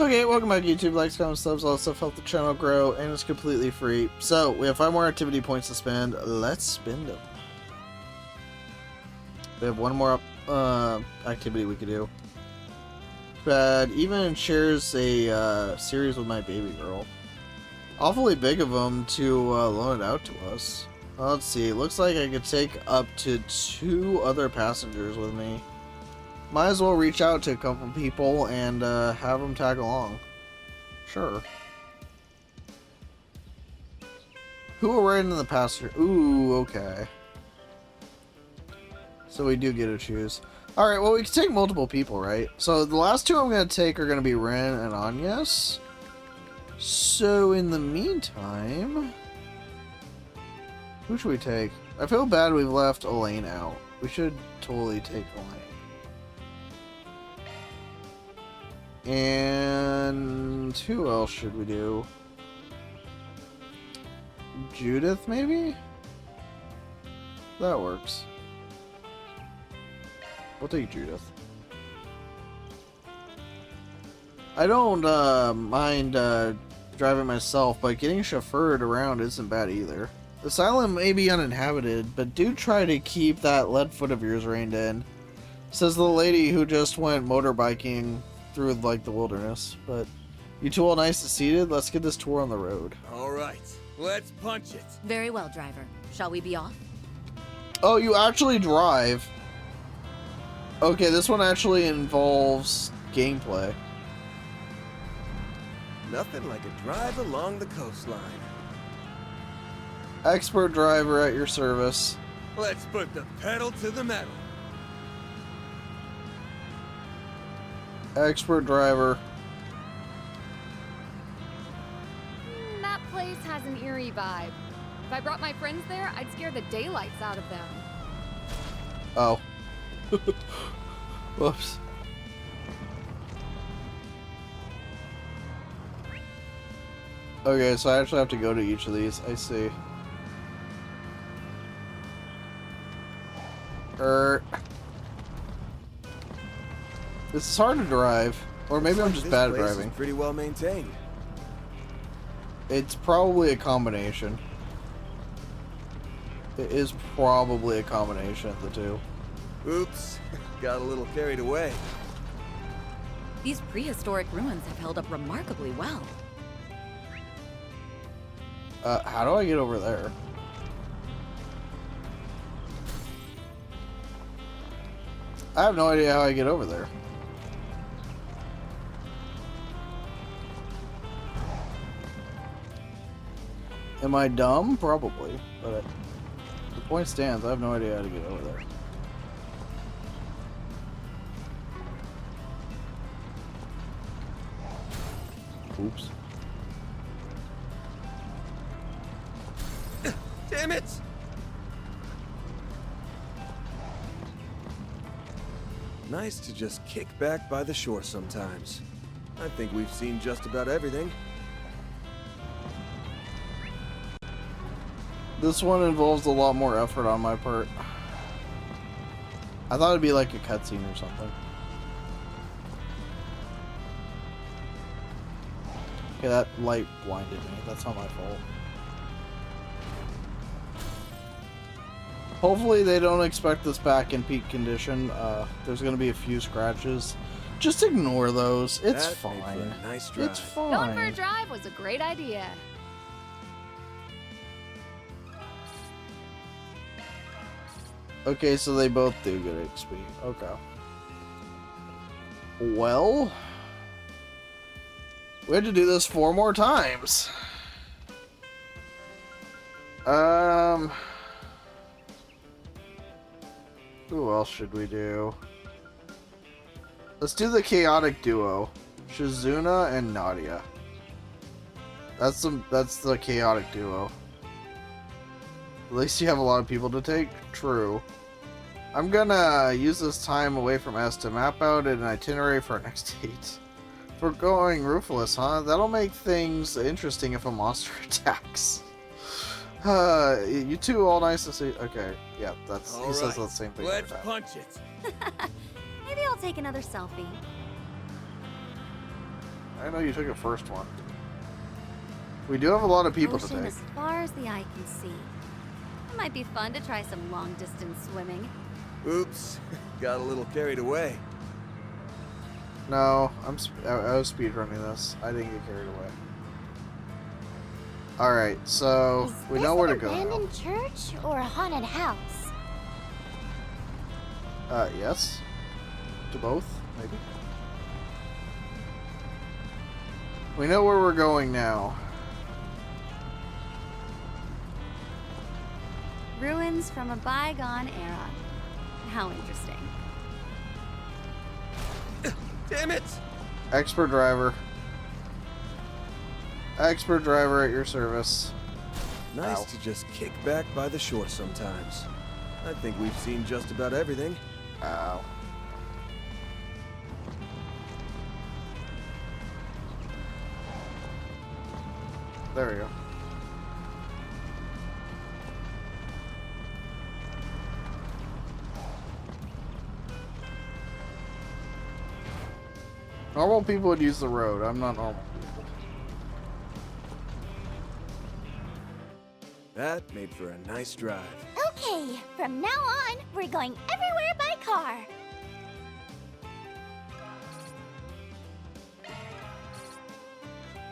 Okay, welcome back YouTube. Likes, comments, subs, all that stuff help the channel grow, and it's completely free. So, we have 5 more activity points to spend. Let's spend them. We have one more activity we could do. But even shares a series with my baby girl. Awfully big of them to loan it out to us. Let's see, it looks like I could take up to 2 other passengers with me. Might as well reach out to a couple people and have them tag along. Sure. Who will ride in the passenger? Ooh, okay. So we do get to choose. Alright, well we can take multiple people, right? So the last 2 I'm going to take are going to be Ren and Agnes. So in the meantime... who should we take? I feel bad we've left Elaine out. We should totally take Elaine. And who else should we do? Judith, maybe? That works. We'll take Judith. I don't mind driving myself, but getting chauffeured around isn't bad either. This island may be uninhabited, but do try to keep that lead foot of yours reined in. Says the lady who just went motorbiking through like the wilderness. But you two all nice and seated. Let's get this tour on the road. All right, let's punch it. Very well, driver. Shall we be off? Oh, you actually drive. Okay, this one actually involves gameplay. Nothing like a drive along the coastline. Expert driver at your service. Let's put the pedal to the metal. Expert driver. That place has an eerie vibe. If I brought my friends there, I'd scare the daylights out of them. Oh. Whoops. Okay, so I actually have to go to each of these. I see. This is hard to drive. Or maybe I'm just bad at driving. Is pretty well maintained. It's probably a combination. It is probably a combination of the two. Oops, got a little carried away. These prehistoric ruins have held up remarkably well. How do I get over there? I have no idea how I get over there. Am I dumb? Probably, but the point stands. I have no idea how to get over there. Oops. Damn it! Nice to just kick back by the shore sometimes. I think we've seen just about everything. This one involves a lot more effort on my part. I thought it'd be like a cutscene or something. Okay, that light blinded me. That's not my fault. Hopefully they don't expect this back in peak condition. There's going to be a few scratches. Just ignore those. It's fine. Nice drive. It's fine. Going for a drive was a great idea. Okay, so they both do get XP. Okay. Well, we had to do this 4 more times. Who else should we do? Let's do the chaotic duo, Shizuna and Nadia. That's the chaotic duo. At least you have a lot of people to take. True. I'm gonna use this time away from S to map out an itinerary for our next date. We're going roofless, huh? That'll make things interesting if a monster attacks. You two all nice to see. Okay, yeah, that's he says the same thing. Let's punch it. Maybe I'll take another selfie. I know you took a first one. We do have a lot of people Ocean today. as far as the eye can see. It might be fun to try some long-distance swimming. Oops, got a little carried away. No, I was speedrunning this. I didn't get carried away. Alright, so we know where to go Is this an now. abandoned church or a haunted house? Yes. To both, maybe. We know where we're going now. Ruins from a bygone era. How interesting. Damn it! Expert driver. Expert driver at your service. Nice Ow. to just kick back by the shore sometimes. I think we've seen just about everything. Ow. There we go. Normal people would use the road. I'm not normal people. That made for a nice drive. Okay, from now on, we're going everywhere by car.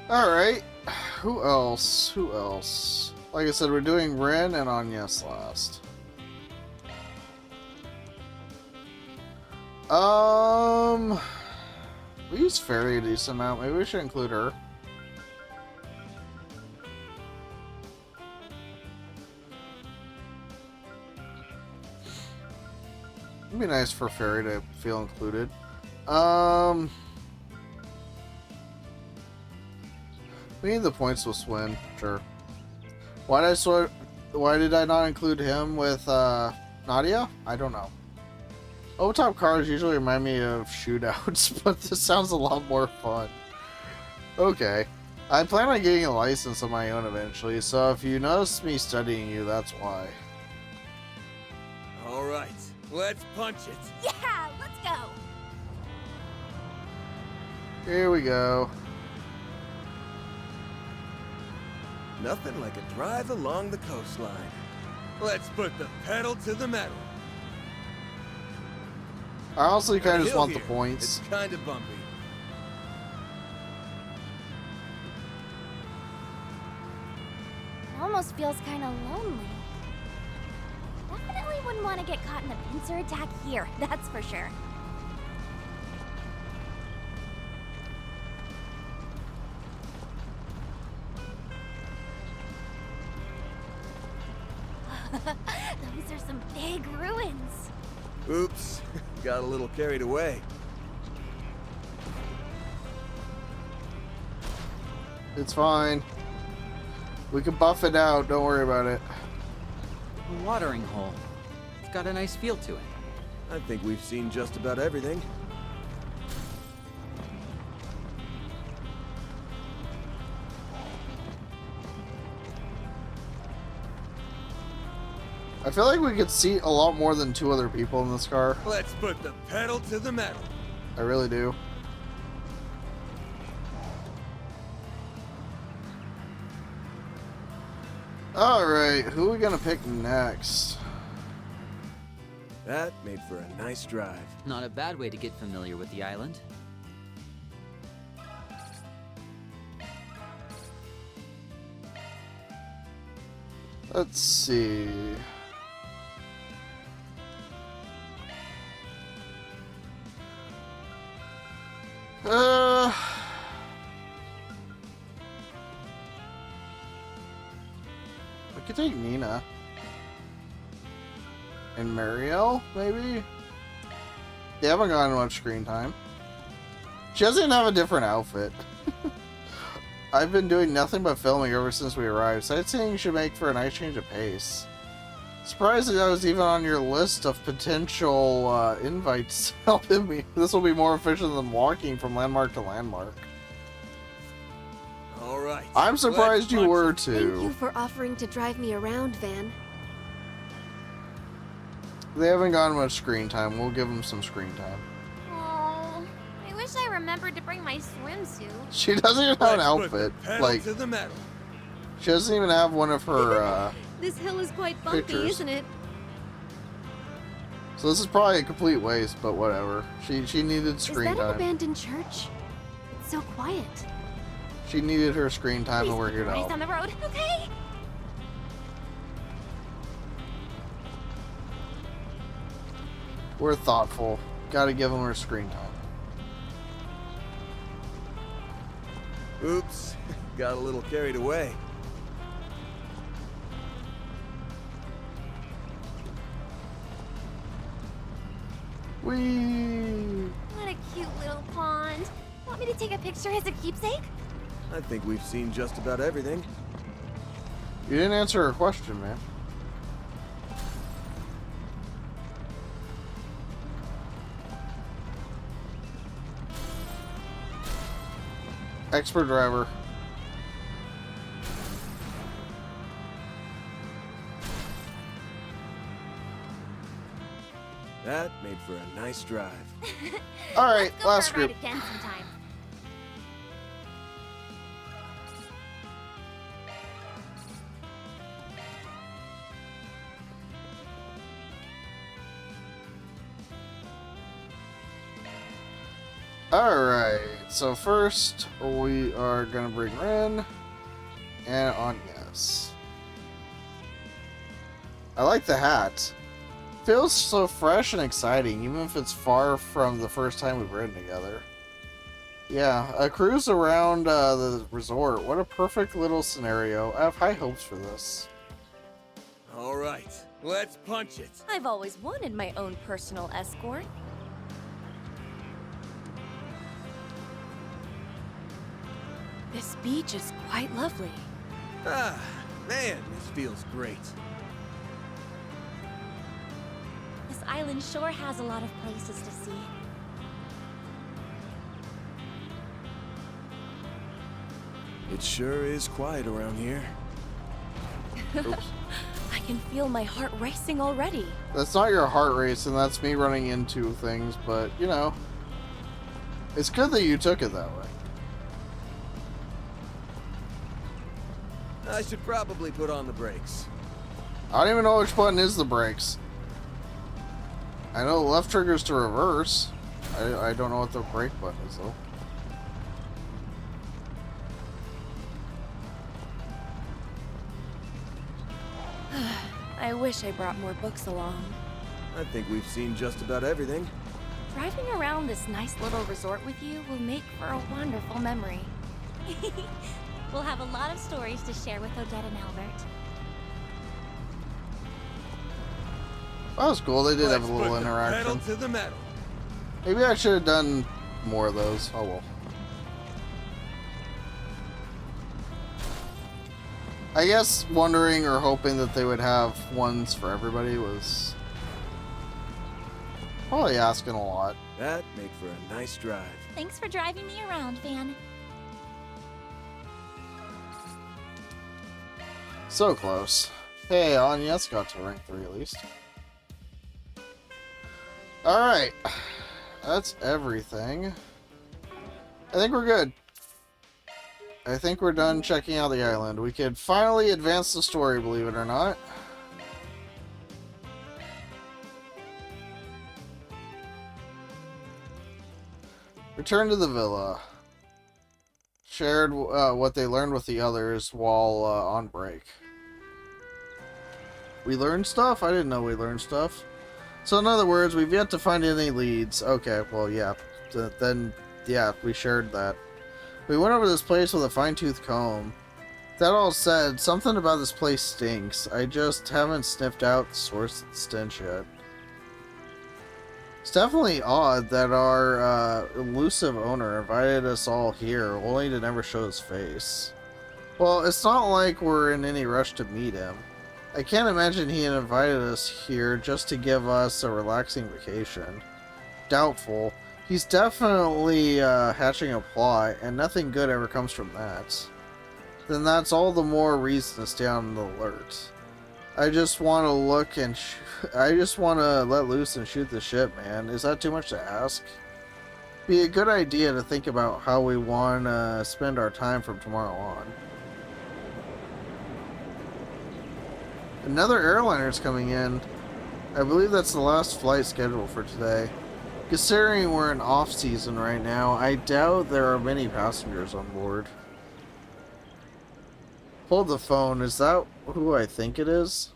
Alright. Who else? Who else? Like I said, we're doing Ren and Agnes last. We use Fairy a decent amount. Maybe we should include her. It'd be nice for Fairy to feel included. We need the points with Swin, sure. Why did I not include him with Nadia? I don't know. Overtop cars usually remind me of shootouts, but this sounds a lot more fun. Okay. I plan on getting a license of my own eventually, so if you notice me studying you, that's why. All right, let's punch it. Yeah, let's go. Here we go. Nothing like a drive along the coastline. Let's put the pedal to the metal. I honestly kind of just Hill want the here. points. It's kind of bumpy. It almost feels kind of lonely. Definitely wouldn't want to get caught in a pincer attack here, that's for sure. Those are some big ruins. Oops, got a little carried away. It's fine. We can buff it out, don't worry about it. A watering hole. It's got a nice feel to it. I think we've seen just about everything. I feel like we could seat a lot more than 2 other people in this car. Let's put the pedal to the metal. I really do. Alright, who are we gonna pick next? That made for a nice drive. Not a bad way to get familiar with the island. Let's see. I could take Nina. And Marielle, maybe? They haven't gotten much screen time. She doesn't even have a different outfit. I've been doing nothing but filming ever since we arrived. Sightseeing should make for a nice change of pace. Surprised that I was even on your list of potential invites helping me. This will be more efficient than walking from landmark to landmark. All right. I'm surprised you were Thank you too. for offering to drive me around, Van. They haven't gotten much screen time. We'll give them some screen time. Oh, I wish I remembered to bring my swimsuit. She doesn't even have an Let's put outfit. the pedal Like, to the metal. she doesn't even have one of her, This hill is quite bumpy, pictures. isn't it? So this is probably a complete waste, but whatever. She needed screen Is that an time. abandoned church? It's so quiet. She needed her screen time, Please and we're keep here your to eyes help. on the road, okay? We're thoughtful. Gotta give them her screen time. Oops, got a little carried away. Whee! What a cute little pond. Want me to take a picture as a keepsake? I think we've seen just about everything. You didn't answer her question, man. Expert driver. That made for a nice drive. Alright, Let's go last for a group. ride again sometime. Alright, so first we are gonna bring Ren and Agnes. I like the hat. Feels so fresh and exciting, even if it's far from the first time we've ridden together. Yeah, a cruise around the resort. What a perfect little scenario. I have high hopes for this. All right, let's punch it. I've always wanted my own personal escort. This beach is quite lovely. Ah, man, this feels great. This island sure has a lot of places to see. It sure is quiet around here. Oops. I can feel my heart racing already. That's not your heart racing, that's me running into things, but, you know. It's good that you took it that way. I should probably put on the brakes. I don't even know which button is the brakes. I know the left trigger's to reverse. I don't know what the brake button is, though. I wish I brought more books along. I think we've seen just about everything. Driving around this nice little resort with you will make for a wonderful memory. We'll have a lot of stories to share with Odette and Albert. That was cool. They did have a Let's little put the interaction. pedal to the metal. Maybe I should have done more of those. Oh well. I guess wondering or hoping that they would have ones for everybody was probably asking a lot. That made for a nice drive. Thanks for driving me around, Van. So close. Hey, Agnes got to rank 3 at least. Alright. That's everything. I think we're good. I think we're done checking out the island. We could finally advance the story, believe it or not. Return to the villa. Shared what they learned with the others while on break. We learned stuff? I didn't know we learned stuff. So in other words, we've yet to find any leads. Okay, well, yeah. Then, yeah, we shared that. We went over this place with a fine-tooth comb. That all said, something about this place stinks. I just haven't sniffed out the source of the stench yet. It's definitely odd that our elusive owner invited us all here, only to never show his face. Well, it's not like we're in any rush to meet him. I can't imagine he invited us here just to give us a relaxing vacation. Doubtful. He's definitely hatching a plot, and nothing good ever comes from that. Then that's all the more reason to stay on the alert. I just want to look and I just want to let loose and shoot the shit, man. Is that too much to ask? Be a good idea to think about how we want to spend our time from tomorrow on. Another airliner's coming in. I believe that's the last flight scheduled for today. Considering we're in off-season right now, I doubt there are many passengers on board. Hold the phone. Is that who I think it is?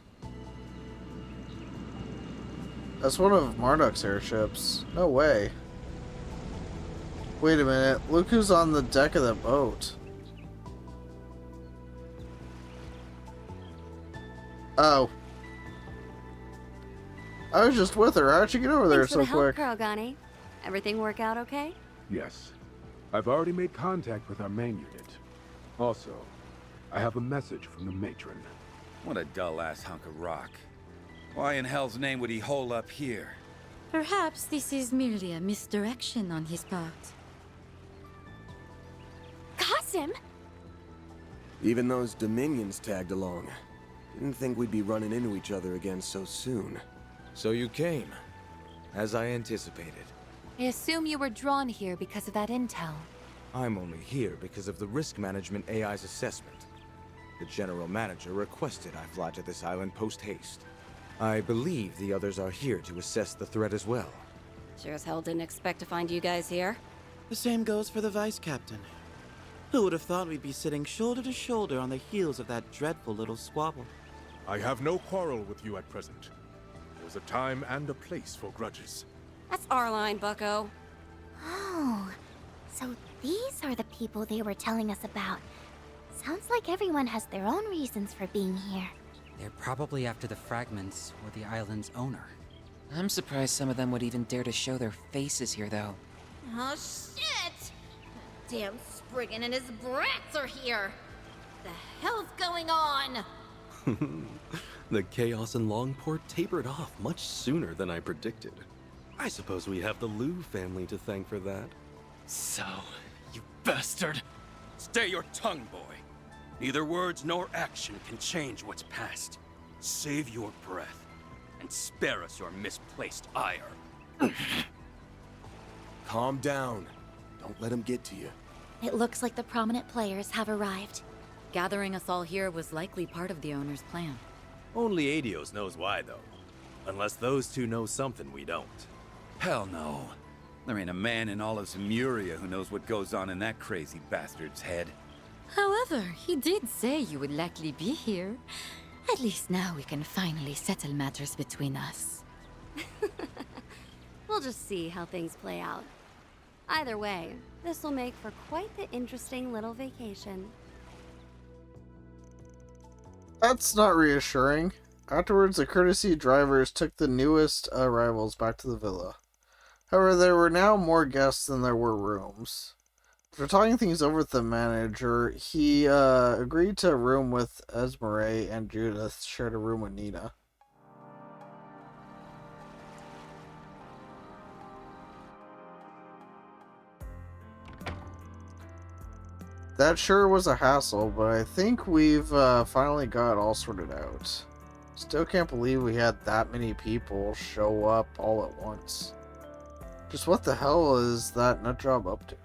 That's one of Marduk's airships. No way. Wait a minute. Look who's on the deck of the boat. Oh. I was just with her. How'd you get over there Thanks for so the quick? help, Kurogane. Everything work out okay? Yes. I've already made contact with our main unit. Also, I have a message from the matron. What a dull-ass hunk of rock. Why in hell's name would he hole up here? Perhaps this is merely a misdirection on his part. Qasim! Even those Dominions tagged along. Didn't think we'd be running into each other again so soon. So you came, as I anticipated. I assume you were drawn here because of that intel. I'm only here because of the risk management AI's assessment. The general manager requested I fly to this island post-haste. I believe the others are here to assess the threat as well. Sure as hell didn't expect to find you guys here. The same goes for the vice captain. Who would have thought we'd be sitting shoulder to shoulder on the heels of that dreadful little squabble? I have no quarrel with you at present. There's a time and a place for grudges. That's our line, bucko. Oh, so these are the people they were telling us about. Sounds like everyone has their own reasons for being here. They're probably after the fragments or the island's owner. I'm surprised some of them would even dare to show their faces here, though. Oh, shit! Damn Spriggan and his brats are here! The hell's going on? The chaos in Longport tapered off much sooner than I predicted. I suppose we have the Liu family to thank for that. So, you bastard! Stay your tongue, boy. Neither words nor action can change what's past. Save your breath, and spare us your misplaced ire. Calm down. Don't let him get to you. It looks like the prominent players have arrived. Gathering us all here was likely part of the owner's plan. Only Adios knows why, though. Unless those two know something we don't. Hell no. There ain't a man in all of Zemuria who knows what goes on in that crazy bastard's head. However, he did say you would likely be here. At least now we can finally settle matters between us. We'll just see how things play out. Either way, this will make for quite the interesting little vacation. That's not reassuring. Afterwards, the courtesy drivers took the newest arrivals back to the villa. However, there were now more guests than there were rooms. After talking things over with the manager, he agreed to a room with Esmeralda, and Judith shared a room with Nina. That sure was a hassle, but I think we've finally got it all sorted out. Still can't believe we had that many people show up all at once. Just what the hell is that nutjob up to?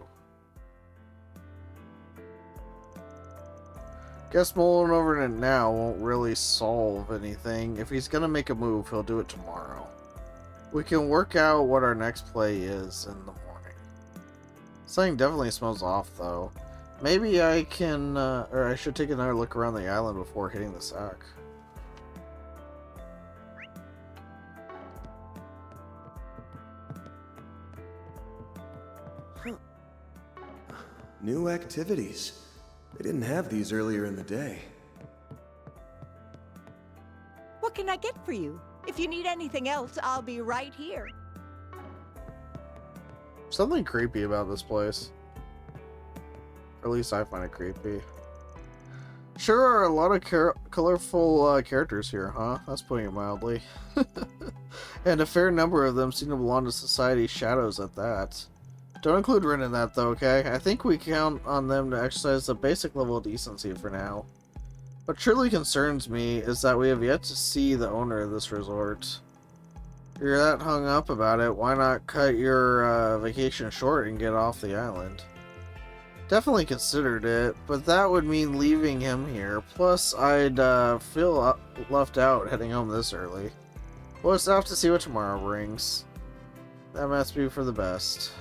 Guess mulling over it now won't really solve anything. If he's gonna make a move, he'll do it tomorrow. We can work out what our next play is in the morning. Something definitely smells off, though. Maybe I can, or I should take another look around the island before hitting the sack. New activities. They didn't have these earlier in the day. What can I get for you? If you need anything else, I'll be right here. Something creepy about this place. Or at least I find it creepy. Sure are a lot of colorful characters here, huh? That's putting it mildly. And a fair number of them seem to belong to Society's shadows at that. Don't include Rin in that though, okay? I think we count on them to exercise a basic level of decency for now. What truly concerns me is that we have yet to see the owner of this resort. You're that hung up about it, why not cut your vacation short and get off the island? Definitely considered it, but that would mean leaving him here. Plus, I'd feel left out heading home this early. We'll just have to see what tomorrow brings. That must be for the best.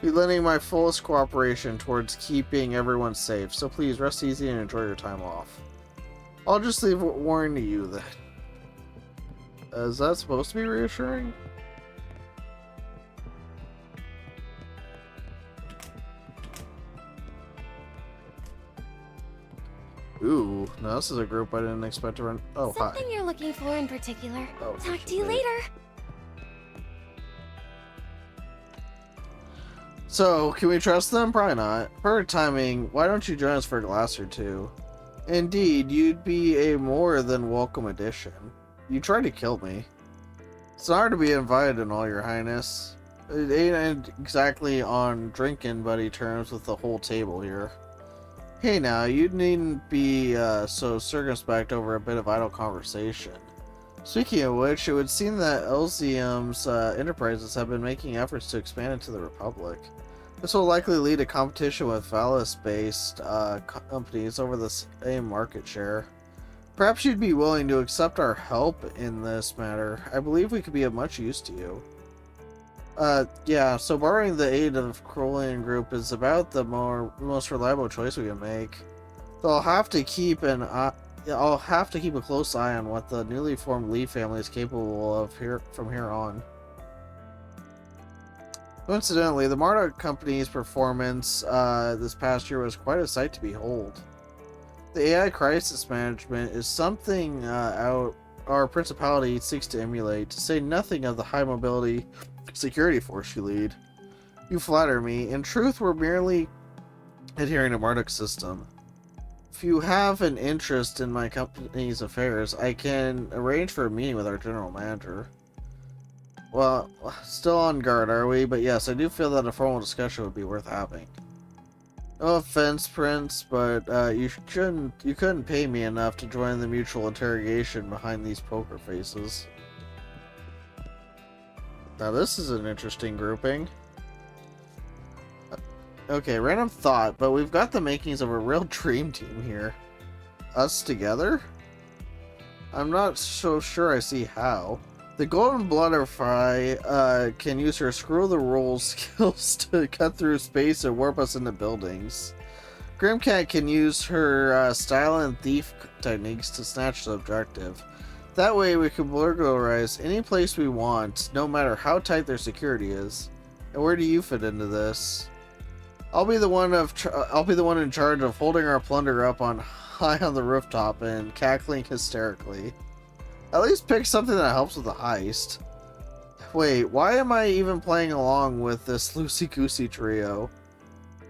Be lending my fullest cooperation towards keeping everyone safe, so please rest easy and enjoy your time off. I'll just leave a warning to you then. Is that supposed to be reassuring? Ooh, no, this is a group I didn't expect to run. Oh, Something hi. you're looking for in particular. Oh, Talk to you later. So, can we trust them? Probably not. Perfect timing. Why don't you join us for a glass or two? Indeed, you'd be a more than welcome addition. You tried to kill me. It's an honor to be invited in all your highness. It ain't exactly on drinking buddy terms with the whole table here. Hey now, you needn't be so circumspect over a bit of idle conversation. Speaking of which, it would seem that Elysium's enterprises have been making efforts to expand into the Republic. This will likely lead to competition with Valis-based companies over the same market share. Perhaps you'd be willing to accept our help in this matter. I believe we could be of much use to you. Yeah, so borrowing the aid of Crolian Group is about the most reliable choice we can make. Though I'll have to keep a close eye on what the newly formed Lee family is capable of from here on. Coincidentally, the Marduk Company's performance this past year was quite a sight to behold. The AI crisis management is something our principality seeks to emulate, to say nothing of the high mobility security force you lead. You flatter me. In truth, we're merely adhering to Marduk's system. If you have an interest in my company's affairs, I can arrange for a meeting with our general manager. Well, still on guard, are we? But yes, I do feel that a formal discussion would be worth having. No offense, Prince, but you couldn't pay me enough to join the mutual interrogation behind these poker faces. Now this is an interesting grouping. Okay, random thought, but we've got the makings of a real dream team here. Us together? I'm not so sure I see how. The Golden Butterfly can use her screw-the-rules skills to cut through space and warp us into buildings. Grimcat can use her style and thief techniques to snatch the objective. That way we can burglarize any place we want, no matter how tight their security is. And where do you fit into this? I'll be the one in charge of holding our plunder up on high on the rooftop and cackling hysterically. At least pick something that helps with the heist. Wait, why am I even playing along with this loosey-goosey trio?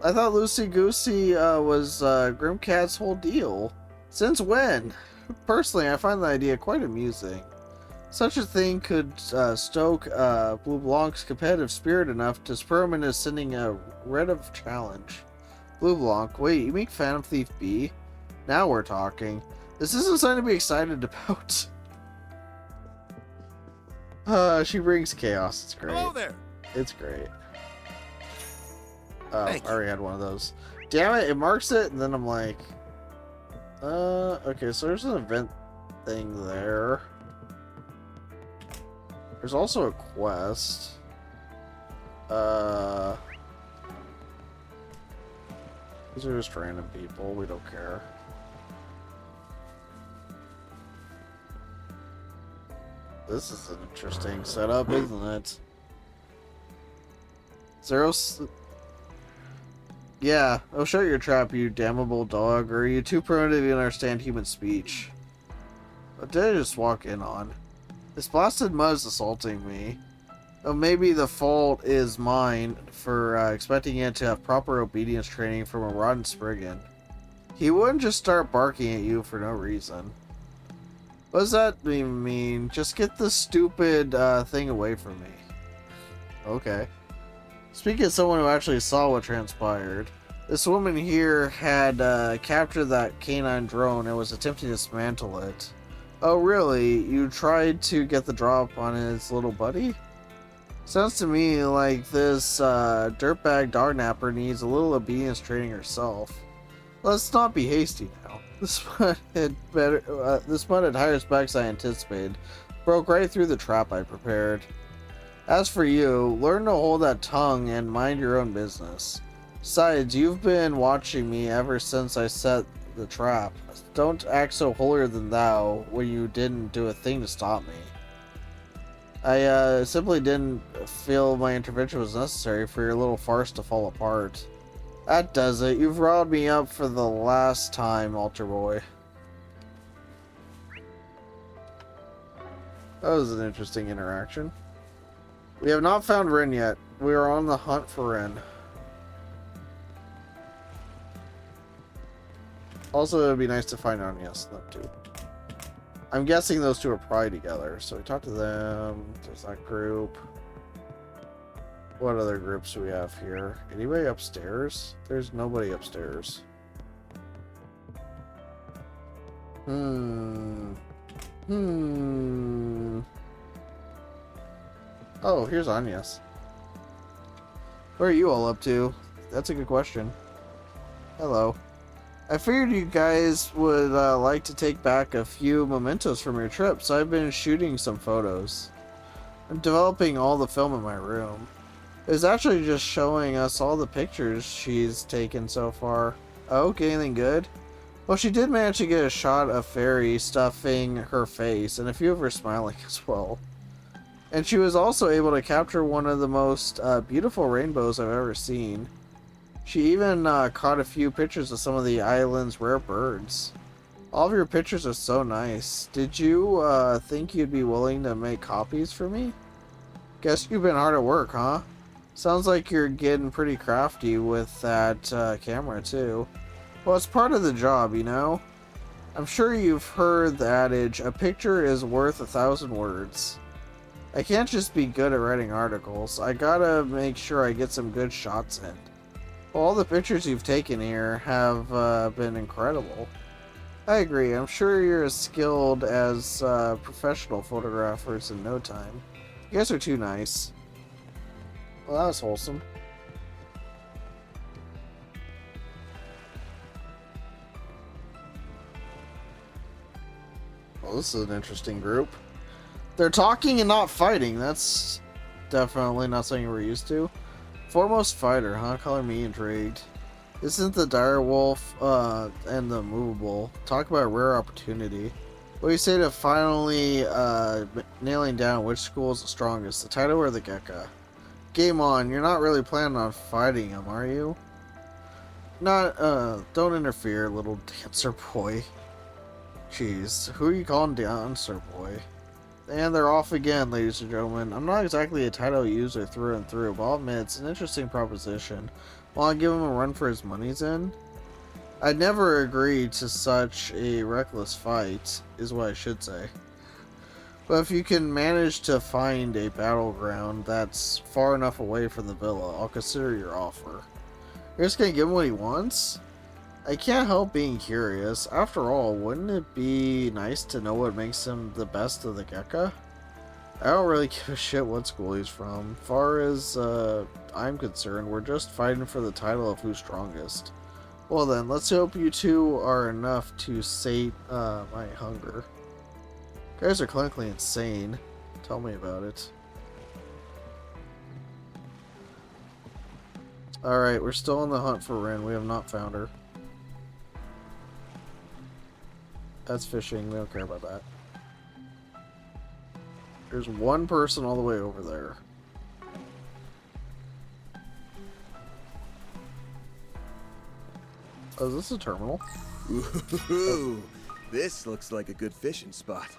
I thought loosey-goosey was Grimcat's whole deal. Since when? Personally, I find the idea quite amusing. Such a thing could stoke Blue Blanc's competitive spirit enough to spur him into sending a writ of challenge. Blue Blanc, wait, you mean Phantom Thief B? Now we're talking. This isn't something to be excited about. She brings chaos. It's great. Hello there. It's great. I already had one of those. Damn it, it marks it, and then I'm like... okay, so there's an event thing there. There's also a quest. These are just random people, we don't care. This is an interesting setup, isn't it? Yeah, oh shut your trap, you damnable dog, or are you too primitive to understand human speech? What did I just walk in on? This blasted mud is assaulting me. Oh, maybe the fault is mine for expecting it to have proper obedience training from a rotten Spriggan. He wouldn't just start barking at you for no reason. What does that even mean? Just get this stupid thing away from me. Okay. Speaking of someone who actually saw what transpired, this woman here had captured that canine drone and was attempting to dismantle it. Oh, really? You tried to get the drop on his little buddy? Sounds to me like this dirtbag dog napper needs a little obedience training herself. Let's not be hasty now. This one had higher specs I anticipated. Broke right through the trap I prepared. As for you, learn to hold that tongue and mind your own business. Besides, you've been watching me ever since I set the trap. Don't act so holier than thou when you didn't do a thing to stop me. I simply didn't feel my intervention was necessary for your little farce to fall apart. That does it. You've riled me up for the last time, altar boy. That was an interesting interaction. We have not found Rin yet. We are on the hunt for Rin. Also, it would be nice to find Agnes them too. I'm guessing those two are probably together. So we talked to them. There's that group. What other groups do we have here? Anybody upstairs? There's nobody upstairs. Oh, here's Agnes. What are you all up to? That's a good question. Hello. I figured you guys would like to take back a few mementos from your trip, so I've been shooting some photos. I'm developing all the film in my room. It was actually just showing us all the pictures she's taken so far. Oh, anything good? Well, she did manage to get a shot of Fairy stuffing her face, and a few of her smiling as well. And she was also able to capture one of the most beautiful rainbows I've ever seen. She even caught a few pictures of some of the island's rare birds. All of your pictures are so nice. Did you think you'd be willing to make copies for me? Guess you've been hard at work, huh? Sounds like you're getting pretty crafty with that camera, too. Well, it's part of the job, you know? I'm sure you've heard the adage, a picture is worth 1,000 words. I can't just be good at writing articles. I gotta make sure I get some good shots in. Well, all the pictures you've taken here have been incredible. I agree. I'm sure you're as skilled as professional photographers in no time. You guys are too nice. Well, that was wholesome. Well, this is an interesting group. They're talking and not fighting. That's definitely not something we're used to. Foremost fighter, huh? Color me intrigued. Isn't the dire wolf and the movable? Talk about a rare opportunity. What do you say to finally nailing down which school is the strongest, the Taito or the Gekka? Game on. You're not really planning on fighting him, are you? Not, don't interfere, little dancer boy. Jeez, who are you calling dancer boy? And they're off again, ladies and gentlemen. I'm not exactly a Taito user through and through, but I'll admit it's an interesting proposition. Want to give him a run for his money's in? I'd never agree to such a reckless fight, is what I should say. But if you can manage to find a battleground that's far enough away from the villa, I'll consider your offer. You're just gonna give him what he wants? I can't help being curious. After all, wouldn't it be nice to know what makes him the best of the Gekka? I don't really give a shit what school he's from. Far as I'm concerned, we're just fighting for the title of who's strongest. Well then, let's hope you two are enough to sate my hunger. You guys are clinically insane. Tell me about it. Alright, we're still on the hunt for Rin. We have not found her. That's fishing. We don't care about that. There's one person all the way over there. Oh, is this a terminal? Ooh, this looks like a good fishing spot.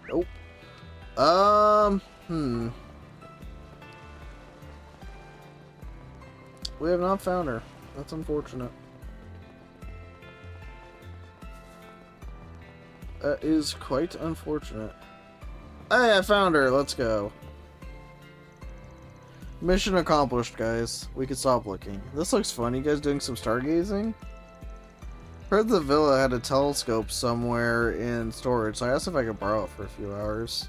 Nope. We have not found her. That's unfortunate. That is quite unfortunate. Hey, I found her. Let's go. Mission accomplished, guys. We can stop looking. This looks fun. You guys doing some stargazing? Heard the villa had a telescope somewhere in storage, so I asked if I could borrow it for a few hours.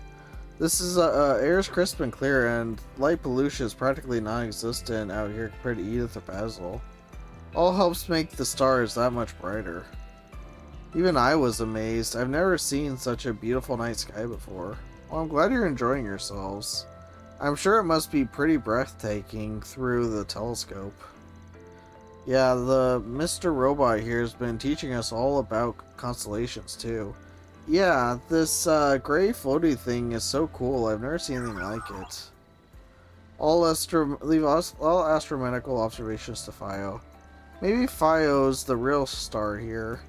This is air's crisp and clear, and light pollution is practically non-existent out here compared to Edith or Basil. All helps make the stars that much brighter. Even I was amazed. I've never seen such a beautiful night sky before. Well, I'm glad you're enjoying yourselves. I'm sure it must be pretty breathtaking through the telescope. Yeah, the Mr. Robot here has been teaching us all about constellations too. Yeah, this gray floaty thing is so cool. I've never seen anything like it. Leave all astronomical observations to Fio. Maybe Fio's the real star here.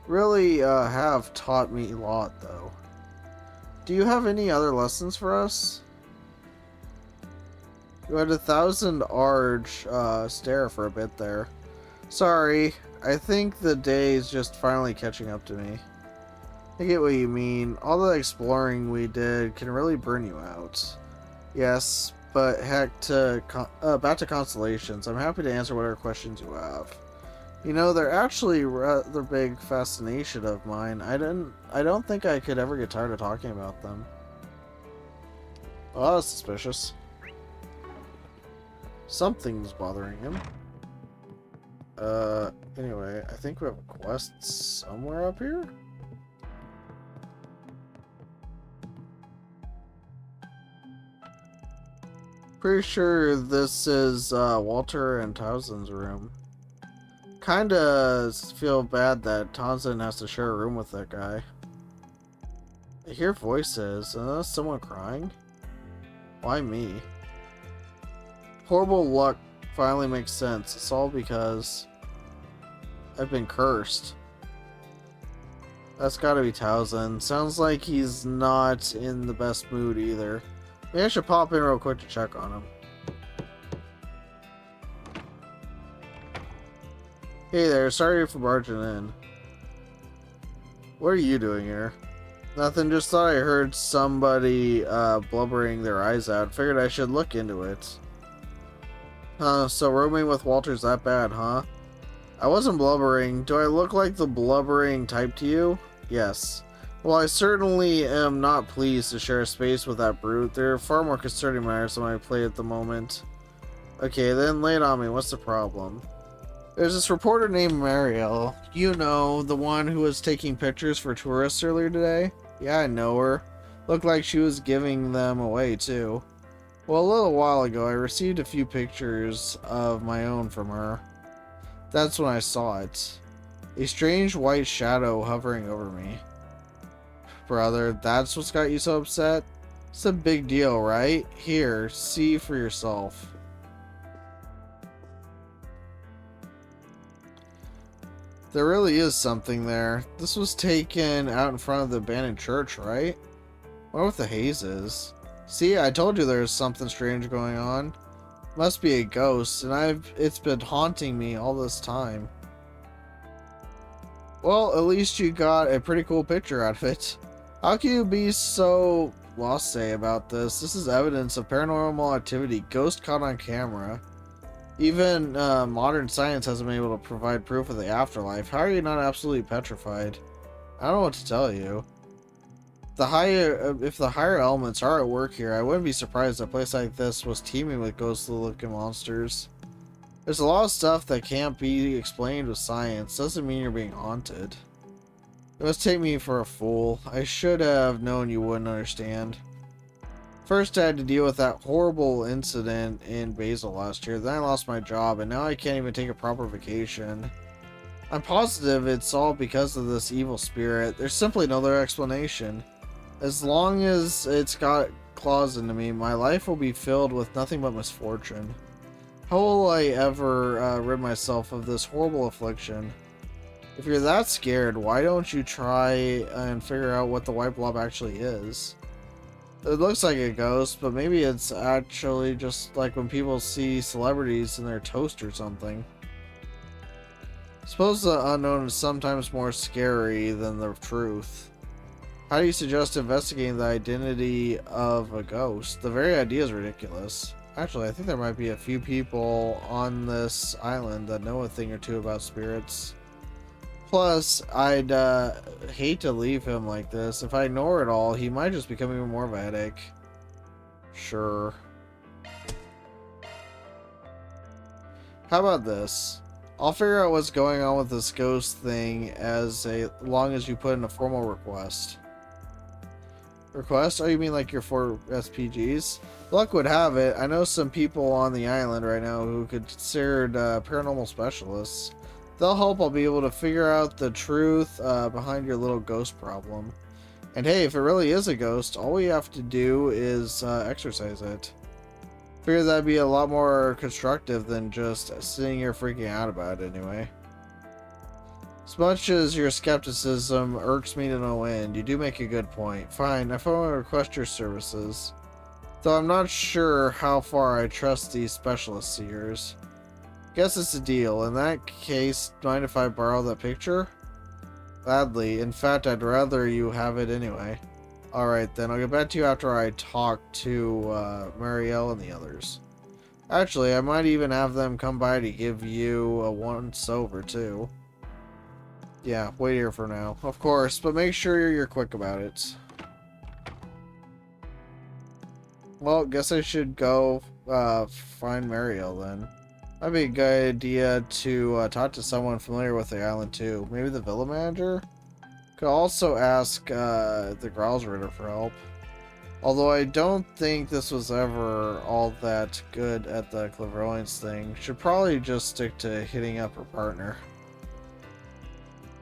Really have taught me a lot, though. Do you have any other lessons for us? You had 1,000 Arge stare for a bit there. Sorry, I think the day is just finally catching up to me. I get what you mean. All the exploring we did can really burn you out. Yes, but heck, back to constellations. I'm happy to answer whatever questions you have. You know, they're actually rather big fascination of mine. I don't think I could ever get tired of talking about them. Oh, that's suspicious. Something's bothering him. Anyway, I think we have a quest somewhere up here? Pretty sure this is Walter and Townsend's room. Kinda feel bad that Townsend has to share a room with that guy. I hear voices. Is someone crying? Why me? Horrible luck finally makes sense. It's all because I've been cursed. That's gotta be Townsend. Sounds like he's not in the best mood either. Maybe I should pop in real quick to check on him. Hey there, sorry for barging in. What are you doing here? Nothing, just thought I heard somebody blubbering their eyes out. Figured I should look into it. So rooming with Walter's that bad, huh? I wasn't blubbering. Do I look like the blubbering type to you? Yes. Well, I certainly am not pleased to share space with that brute. There are far more concerning matters than I play at the moment. Okay, then lay it on me. What's the problem? There's this reporter named Marielle. You know, the one who was taking pictures for tourists earlier today? Yeah, I know her. Looked like she was giving them away, too. Well, a little while ago, I received a few pictures of my own from her. That's when I saw it. A strange white shadow hovering over me. Brother, that's what's got you so upset? It's a big deal, right? Here, see for yourself. There really is something there. This was taken out in front of the abandoned church, right? I wonder what the haze is. See, I told you there's something strange going on. Must be a ghost, and it's been haunting me all this time. Well, at least you got a pretty cool picture out of it. How can you be so blasé about this? This is evidence of paranormal activity. Ghost caught on camera. Even modern science hasn't been able to provide proof of the afterlife. How are you not absolutely petrified? I don't know what to tell you. If the higher elements are at work here, I wouldn't be surprised a place like this was teeming with ghostly-looking monsters. There's a lot of stuff that can't be explained with science. Doesn't mean you're being haunted. It must take me for a fool. I should have known you wouldn't understand. First, I had to deal with that horrible incident in Basel last year. Then I lost my job, and now I can't even take a proper vacation. I'm positive it's all because of this evil spirit. There's simply no other explanation. As long as it's got claws into me, my life will be filled with nothing but misfortune. How will I ever rid myself of this horrible affliction? If you're that scared, why don't you try and figure out what the white blob actually is? It looks like a ghost, but maybe it's actually just like when people see celebrities in their toast or something. Suppose the unknown is sometimes more scary than the truth. How do you suggest investigating the identity of a ghost? The very idea is ridiculous. Actually, I think there might be a few people on this island that know a thing or two about spirits. Plus, I'd hate to leave him like this. If I ignore it all, he might just become even more of a headache. Sure. How about this? I'll figure out what's going on with this ghost thing long as you put in a formal request. Request? Oh, you mean like your 4 SPGs? Luck would have it, I know some people on the island right now who could considered paranormal specialists. They'll help. I'll be able to figure out the truth behind your little ghost problem. And hey, if it really is a ghost, all we have to do is exorcise it. Figure that'd be a lot more constructive than just sitting here freaking out about it anyway. As much as your skepticism irks me to no end, you do make a good point. Fine, I want to request your services. Though I'm not sure how far I trust these specialists of yours. Guess it's a deal. In that case, mind if I borrow that picture? Gladly. In fact, I'd rather you have it anyway. Alright then, I'll get back to you after I talk to Marielle and the others. Actually, I might even have them come by to give you a once over too. Yeah, wait here for now. Of course, but make sure you're quick about it. Well, guess I should go find Marielle then. Might be a good idea to talk to someone familiar with the island too. Maybe the villa manager? Could also ask the Growlsritter for help. Although I don't think this was ever all that good at the clairvoyance thing. Should probably just stick to hitting up her partner.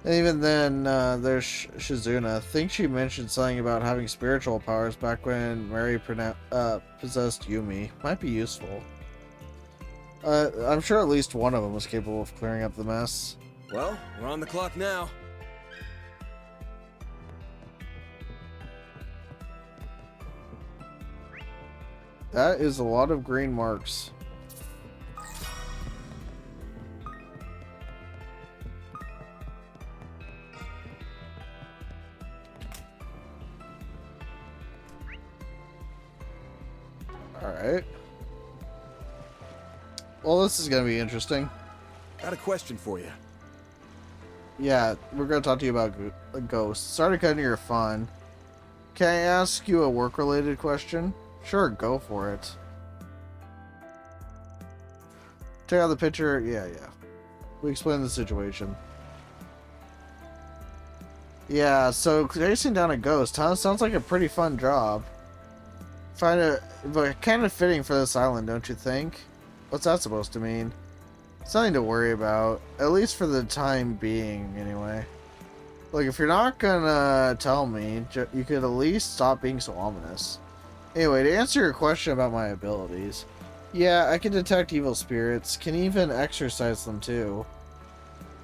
And even then, there's Shizuna. I think she mentioned something about having spiritual powers back when Mary possessed Yumi. Might be useful. I'm sure at least one of them was capable of clearing up the mess. Well, we're on the clock now. That is a lot of green marks. Alright. Well, this is going to be interesting. Got a question for you. Yeah, we're going to talk to you about ghosts. Sorry to cut into your fun. Can I ask you a work-related question? Sure, go for it. Check out the picture. Yeah. We explained the situation. Yeah, so chasing down a ghost, huh? Sounds like a pretty fun job. But kind of fitting for this island, don't you think? What's that supposed to mean? It's nothing to worry about, at least for the time being, anyway. Look, if you're not gonna tell me, you could at least stop being so ominous. Anyway, to answer your question about my abilities, yeah, I can detect evil spirits, can even exorcise them too.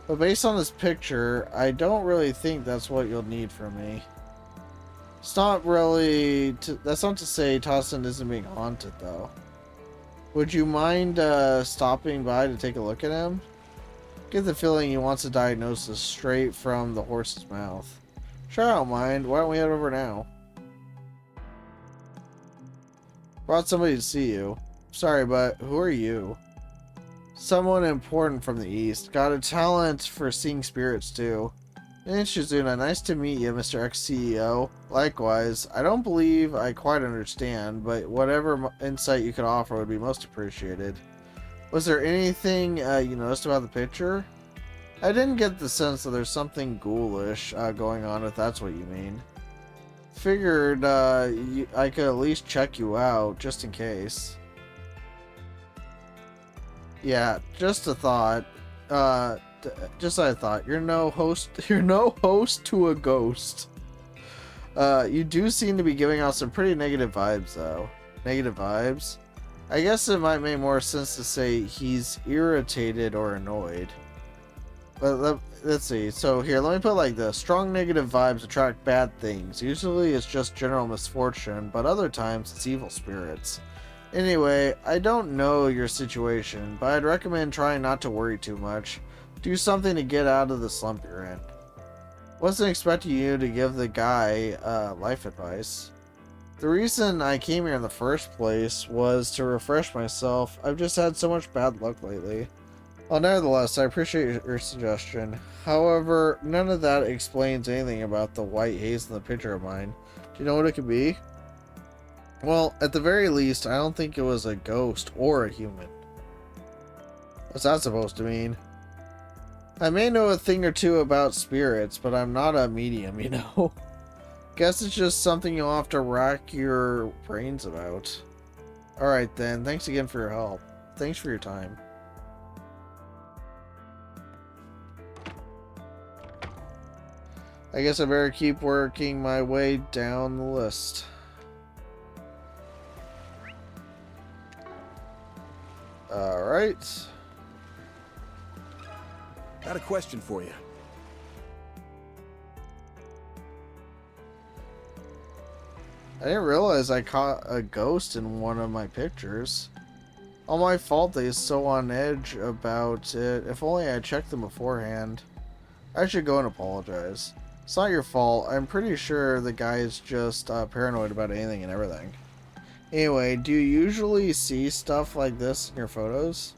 But based on this picture, I don't really think that's what you'll need from me. It's not really... that's not to say Tossin isn't being haunted, though. Would you mind stopping by to take a look at him? Get the feeling he wants a diagnosis straight from the horse's mouth. Sure, I don't mind. Why don't we head over now? Brought somebody to see you. Sorry, but who are you? Someone important from the east. Got a talent for seeing spirits, too. And Shizuna, nice to meet you, Mr. Ex-CEO. Likewise, I don't believe I quite understand, but whatever insight you could offer would be most appreciated. Was there anything you noticed about the picture? I didn't get the sense that there's something ghoulish going on, if that's what you mean. Figured I could at least check you out, just in case. Yeah, just a thought. Just a thought. You're no host to a ghost. You do seem to be giving out some pretty negative vibes, though. Negative vibes? I guess it might make more sense to say he's irritated or annoyed. But let's see. So here, let me put it like this. Strong negative vibes attract bad things. Usually it's just general misfortune, but other times it's evil spirits. Anyway, I don't know your situation, but I'd recommend trying not to worry too much. Do something to get out of the slump you're in. Wasn't expecting you to give the guy life advice. The reason I came here in the first place was to refresh myself. I've just had so much bad luck lately. Well, nevertheless, I appreciate your suggestion. However, none of that explains anything about the white haze in the picture of mine. Do you know what it could be? Well, at the very least, I don't think it was a ghost or a human. What's that supposed to mean? I may know a thing or two about spirits, but I'm not a medium, you know? Guess it's just something you'll have to rack your brains about. Alright then, thanks again for your help. Thanks for your time. I guess I better keep working my way down the list. Alright. Got a question for you. I didn't realize I caught a ghost in one of my pictures. All my fault that he's so on edge about it. If only I checked them beforehand. I should go and apologize. It's not your fault. I'm pretty sure the guy is just paranoid about anything and everything. Anyway, do you usually see stuff like this in your photos?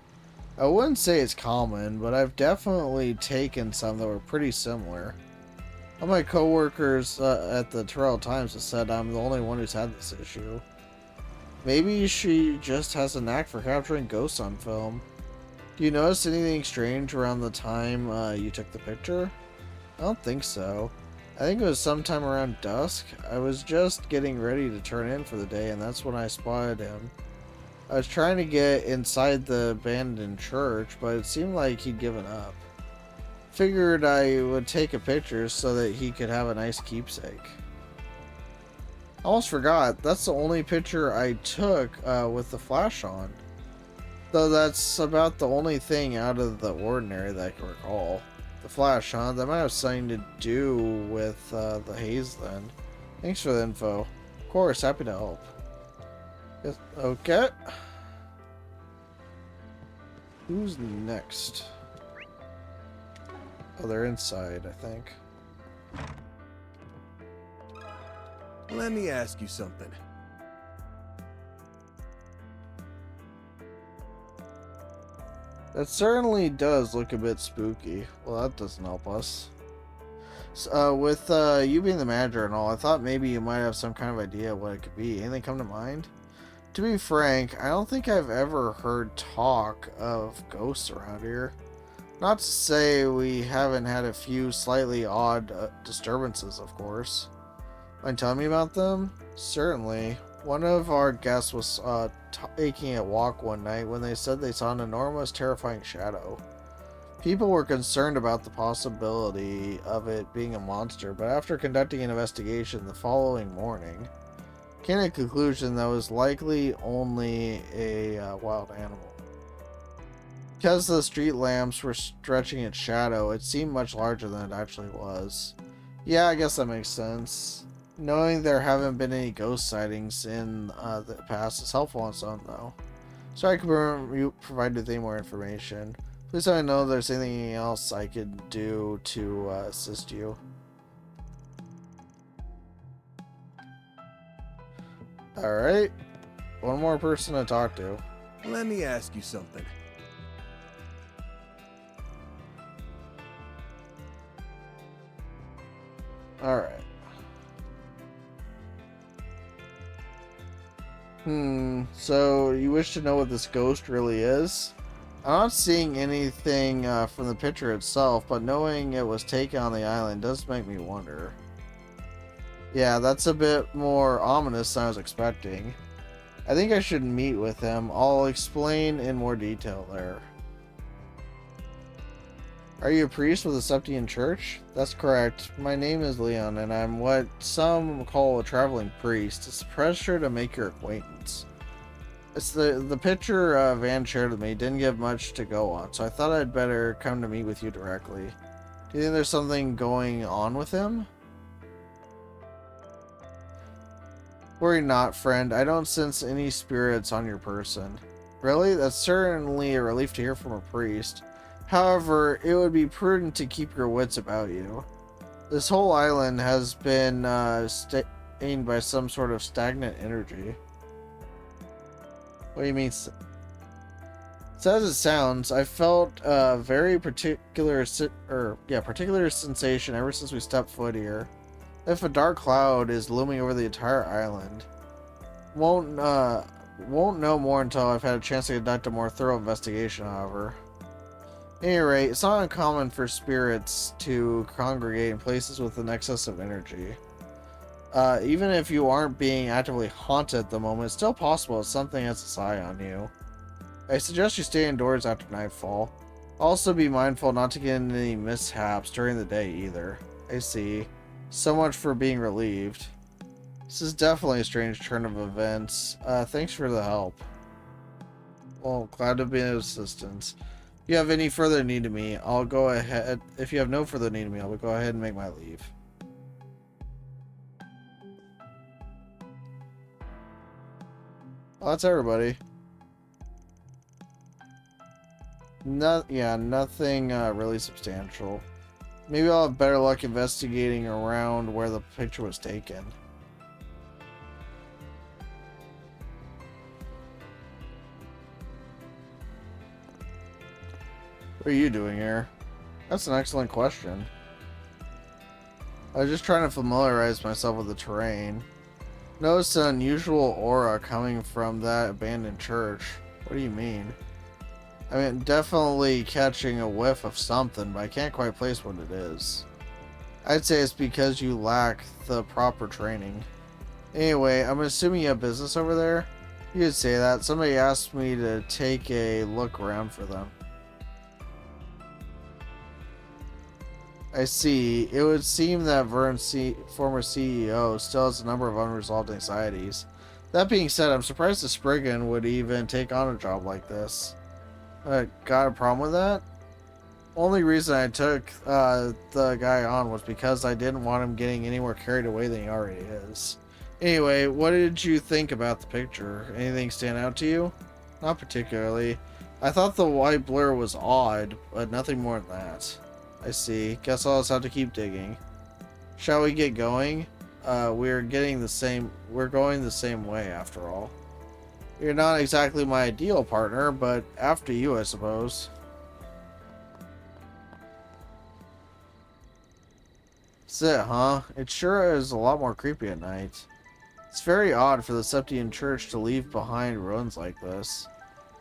I wouldn't say it's common, but I've definitely taken some that were pretty similar. All my coworkers at the Terrell Times have said I'm the only one who's had this issue. Maybe she just has a knack for capturing ghosts on film. Do you notice anything strange around the time you took the picture? I don't think so. I think it was sometime around dusk. I was just getting ready to turn in for the day, and that's when I spotted him. I was trying to get inside the abandoned church, but it seemed like he'd given up. Figured I would take a picture so that he could have a nice keepsake. I almost forgot, that's the only picture I took with the flash on. Though that's about the only thing out of the ordinary that I can recall. The flash, huh? That might have something to do with the haze then. Thanks for the info. Of course, happy to help. Yes, okay. Who's next? Oh, they're inside, I think. Let me ask you something. That certainly does look a bit spooky. Well, that doesn't help us. So, with you being the manager and all, I thought maybe you might have some kind of idea what it could be. Anything come to mind? To be frank, I don't think I've ever heard talk of ghosts around here. Not to say we haven't had a few slightly odd disturbances, of course. Mind telling me about them? Certainly. One of our guests was taking a walk one night when they said they saw an enormous, terrifying shadow. People were concerned about the possibility of it being a monster, but after conducting an investigation the following morning, came to the conclusion that it was likely only a wild animal. Because the street lamps were stretching its shadow, it seemed much larger than it actually was. Yeah, I guess that makes sense. Knowing there haven't been any ghost sightings in the past is helpful on its own, though. Sorry I could provide you with any more information. Please let me know if there's anything else I could do to assist you. Alright. One more person to talk to. Let me ask you something. Alright. So you wish to know what this ghost really is? I'm not seeing anything from the picture itself, but knowing it was taken on the island does make me wonder. Yeah, that's a bit more ominous than I was expecting. I think I should meet with him. I'll explain in more detail there. Are you a priest with a Septian church? That's correct. My name is Leon, and I'm what some call a traveling priest. It's a pleasure to make your acquaintance. It's the picture Van shared with me didn't give much to go on, so I thought I'd better come to meet with you directly. Do you think there's something going on with him? Worry not, friend. I don't sense any spirits on your person. Really? That's certainly a relief to hear from a priest. However, it would be prudent to keep your wits about you. This whole island has been stained by some sort of stagnant energy. What do you mean? So as it sounds, I felt a very particular sensation ever since we stepped foot here. If a dark cloud is looming over the entire island. Won't know more until I've had a chance to conduct a more thorough investigation, however. At any rate, it's not uncommon for spirits to congregate in places with an excess of energy. Even if you aren't being actively haunted at the moment, it's still possible that something has its eye on you. I suggest you stay indoors after nightfall. Also be mindful not to get into any mishaps during the day either. I see. So much for being relieved. This is definitely a strange turn of events. Thanks for the help. Well, glad to be of assistance. If you have any further need of me, I'll go ahead. If you have no further need of me, I'll go ahead and make my leave. Well, that's everybody. Nothing really substantial. Maybe I'll have better luck investigating around where the picture was taken. What are you doing here? That's an excellent question. I was just trying to familiarize myself with the terrain. Notice an unusual aura coming from that abandoned church. What do you mean? I mean, definitely catching a whiff of something, but I can't quite place what it is. I'd say it's because you lack the proper training. Anyway, I'm assuming you have business over there? You could say that. Somebody asked me to take a look around for them. I see. It would seem that Vern's former CEO still has a number of unresolved anxieties. That being said, I'm surprised the Spriggan would even take on a job like this. Got a problem with that? Only reason I took the guy on was because I didn't want him getting any more carried away than he already is. Anyway, what did you think about the picture? Anything stand out to you? Not particularly. I thought the white blur was odd, but nothing more than that. I see. Guess I'll just have to keep digging. Shall we get going? We're going the same way after all. You're not exactly my ideal partner, but after you, I suppose. That's it, huh? It sure is a lot more creepy at night. It's very odd for the Septian Church to leave behind ruins like this.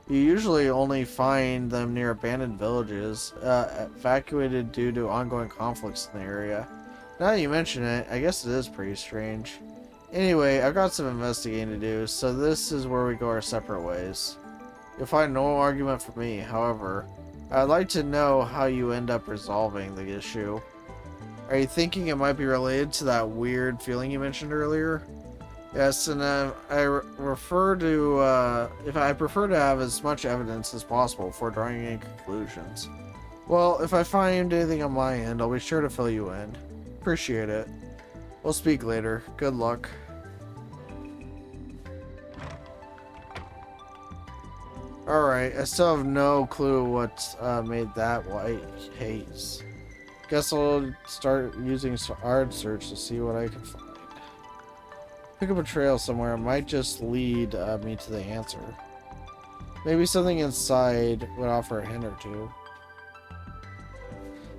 You usually only find them near abandoned villages, evacuated due to ongoing conflicts in the area. Now that you mention it, I guess it is pretty strange. Anyway, I've got some investigating to do, so this is where we go our separate ways. You'll find no argument from me, however. I'd like to know how you end up resolving the issue. Are you thinking it might be related to that weird feeling you mentioned earlier? Yes, and I prefer to have as much evidence as possible before drawing any conclusions. Well, if I find anything on my end, I'll be sure to fill you in. Appreciate it. We'll speak later. Good luck. Alright, I still have no clue what made that white haze. Guess I'll start using hard search to see what I can find. Pick up a trail somewhere, might just lead me to the answer. Maybe something inside would offer a hint or two.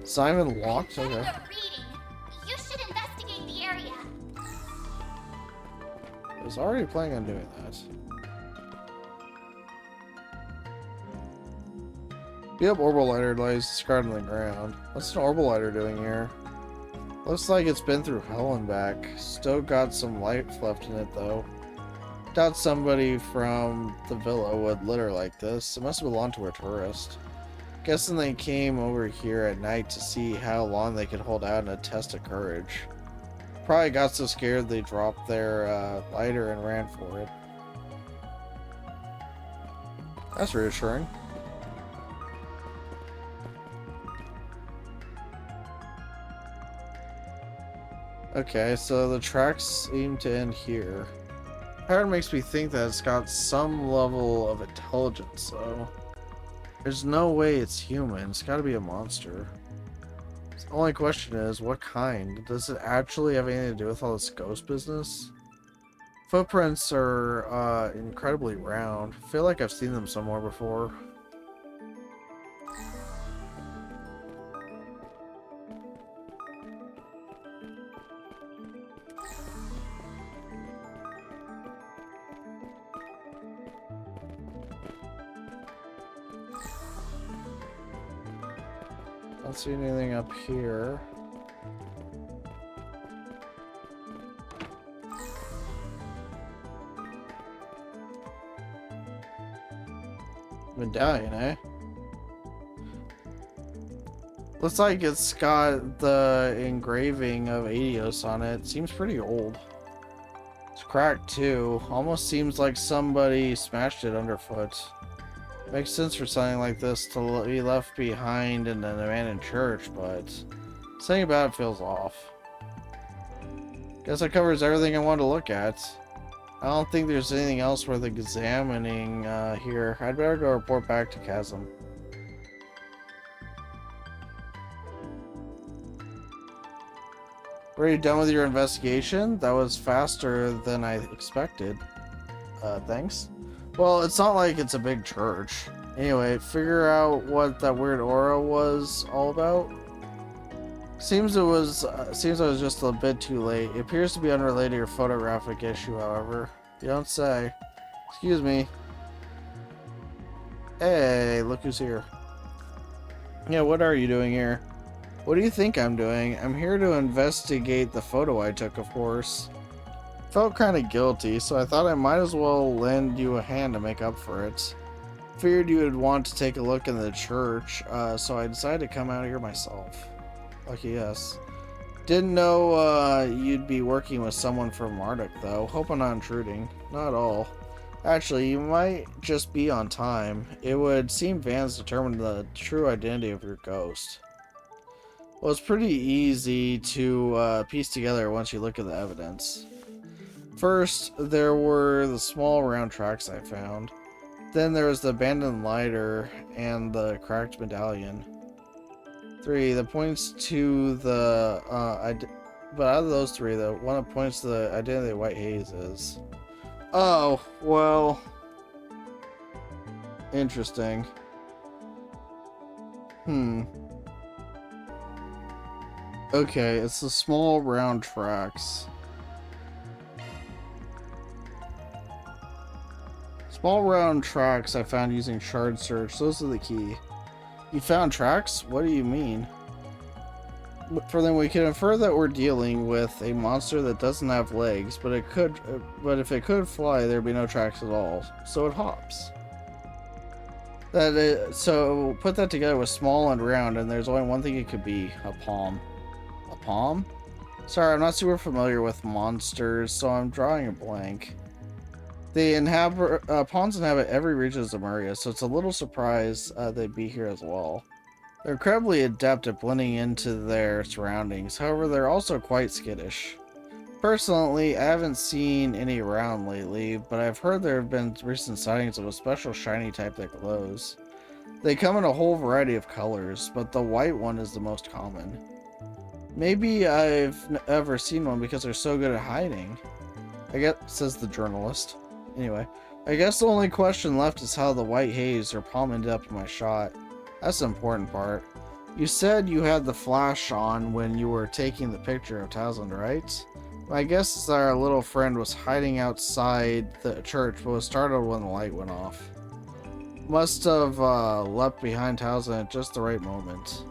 Simon locked? Okay. You should investigate the area. I was already planning on doing that. Yep, orbital lighter lies discarded on the ground. What's an orbital lighter doing here? Looks like it's been through hell and back. Still got some light left in it though. Doubt somebody from the villa would litter like this. It must have belonged to a tourist. Guessing they came over here at night to see how long they could hold out in a test of courage. Probably got so scared they dropped their lighter and ran for it. That's reassuring. Okay, so the tracks seem to end here. Pattern makes me think that it's got some level of intelligence, though. There's no way it's human. It's gotta be a monster. The only question is, what kind? Does it actually have anything to do with all this ghost business? Footprints are incredibly round. I feel like I've seen them somewhere before. Don't see anything up here. Medallion, eh? Looks like it's got the engraving of Adios on it. Seems pretty old. It's cracked too. Almost seems like somebody smashed it underfoot. Makes sense for something like this to be left behind in an abandoned church, but something about it feels off. Guess that covers everything I wanted to look at. I don't think there's anything else worth examining here. I'd better go report back to Chasm. Were you done with your investigation? That was faster than I expected. Thanks. Well, it's not like it's a big church. Anyway, figure out what that weird aura was all about. Seems I was just a bit too late. It appears to be unrelated to your photographic issue, however. You don't say. Excuse me. Hey, look who's here. Yeah, what are you doing here? What do you think I'm doing? I'm here to investigate the photo I took, of course. Felt kind of guilty, so I thought I might as well lend you a hand to make up for it. Figured you would want to take a look in the church, so I decided to come out here myself. Lucky us. Didn't know you'd be working with someone from Marduk, though. Hope I'm not intruding. Not at all. Actually, you might just be on time. It would seem Vance determined the true identity of your ghost. Well, it's pretty easy to piece together once you look at the evidence. First, there were the small round tracks I found. Then there was the abandoned lighter and the cracked medallion. 3 that points to the but out of those 3, the one that points to the identity of White Haze is. Oh, well. Interesting. Okay, it's the small round tracks. Small round tracks I found using shard search. Those are the key. You found tracks? What do you mean? For them, we can infer that we're dealing with a monster that doesn't have legs, but if it could fly, there'd be no tracks at all. So it hops. So put that together with small and round, and there's only one thing it could be: a palm. A palm? Sorry, I'm not super familiar with monsters, so I'm drawing a blank. Pawns inhabit every region of Zemuria, so it's a little surprise they'd be here as well. They're incredibly adept at blending into their surroundings, however they're also quite skittish. Personally, I haven't seen any around lately, but I've heard there have been recent sightings of a special shiny type that glows. They come in a whole variety of colors, but the white one is the most common. Maybe I've never seen one because they're so good at hiding. I guess, says the journalist. Anyway, I guess the only question left is how the White Haze or palm ended up in my shot. That's the important part. You said you had the flash on when you were taking the picture of Townsend, right? My guess is that our little friend was hiding outside the church but was startled when the light went off. Must have leapt behind Townsend at just the right moment.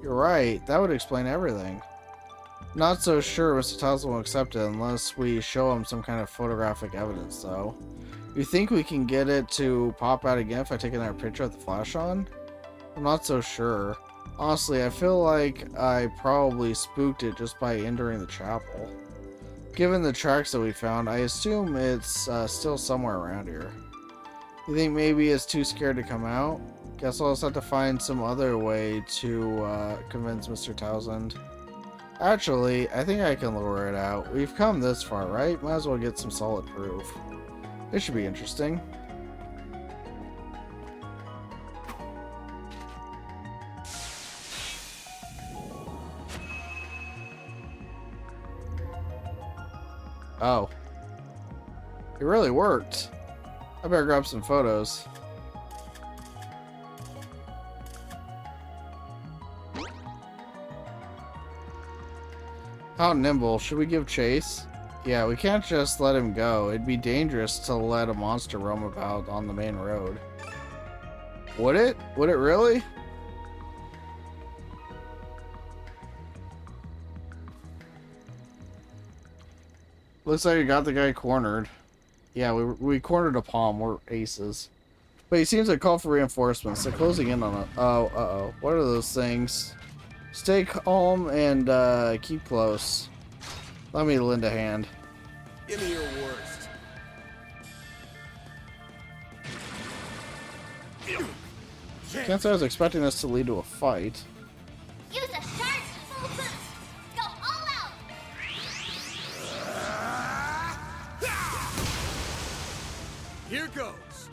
You're right, that would explain everything. Not so sure Mr. Townsend will accept it unless we show him some kind of photographic evidence, though. You think we can get it to pop out again if I take another picture with the flash on? I'm not so sure. Honestly, I feel like I probably spooked it just by entering the chapel. Given the tracks that we found, I assume it's still somewhere around here. You think maybe it's too scared to come out? Guess I'll just have to find some other way to convince Mr. Townsend. Actually, I think I can lure it out. We've come this far, right? Might as well get some solid proof. This should be interesting. Oh. It really worked. I better grab some photos. How nimble. Should we give chase? Yeah, we can't just let him go. It'd be dangerous to let a monster roam about on the main road. Would it? Would it really? Looks like you got the guy cornered. Yeah, we cornered a palm. We're aces. But he seems to call for reinforcements. They're closing in on it. Oh, uh-oh. What are those things? Stay calm and keep close. Let me lend a hand. Give me your worst. Can't say I was expecting this to lead to a fight. Use a shark full boost. Go all out. Here goes.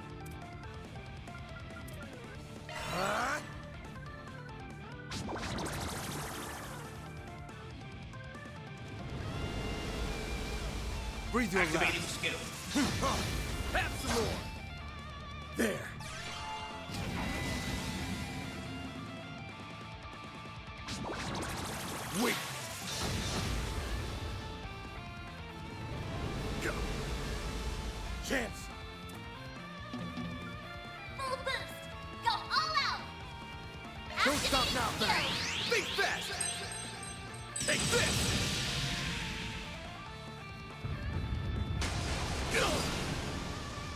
Breathe your Activating skill. Have some more. There. Wait. Go. Chance. Full boost. Go all out. Don't stop now, man. Think fast. Take this.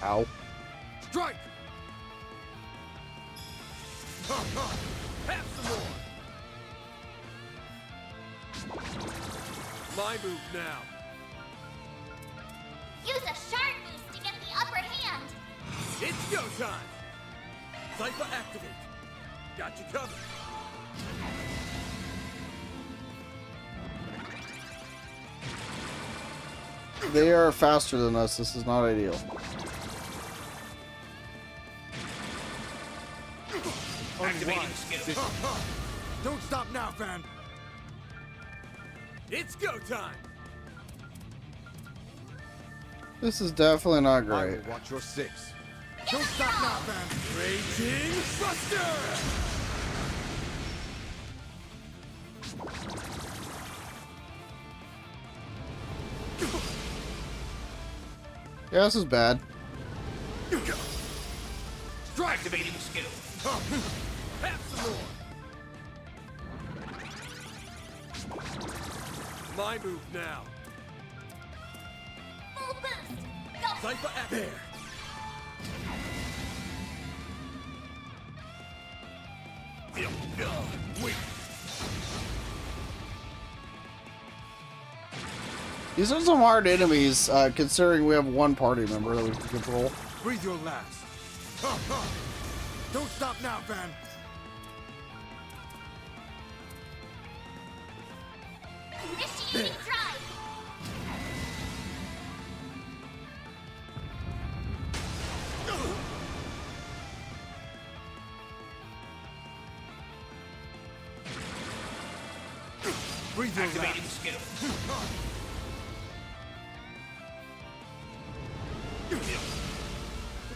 Ow. Strike. Have some more. My move now. Use a shark boost to get the upper hand. It's go time. Cypher activate. Got you covered. They are faster than us. This is not ideal. Activating skill. Don't stop now, Van. It's go time. This is definitely not I great. will watch your six. Don't stop now, Van. Raging Buster. Yeah, this is bad. Activating skill. Have some more. My move now. Full boost. Go. Cypher act. There. Wait. These are some hard enemies, considering we have one party member that we can control. Breathe your last. Don't stop now, Van. Initiating drive. Breathe your Activating last. skill.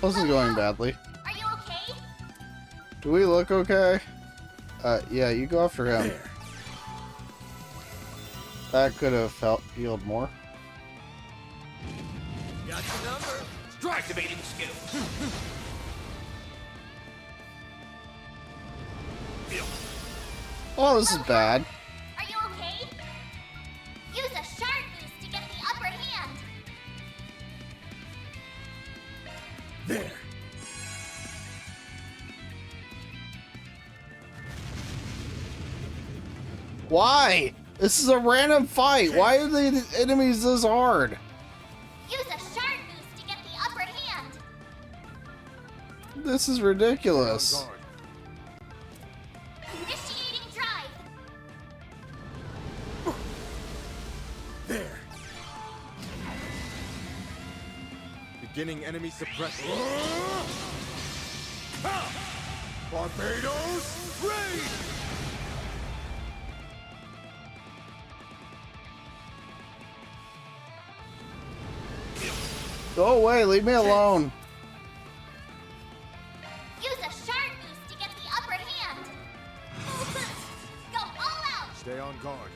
This is going badly. Are you okay? Do we look okay? Yeah, you go after him. There. That could have healed more. Got your number. Activating skill. Oh, this is bad. Are you okay? Use a shark boost to get the upper hand. There. Why? This is a random fight. Why are the enemies this hard? Use a shark boost to get the upper hand. This is ridiculous. Initiating drive. There. Beginning enemy suppression. Barbados raid. Go away. Leave me alone. Use a shark boost to get the upper hand. Full boost. Go all out. Stay on guard.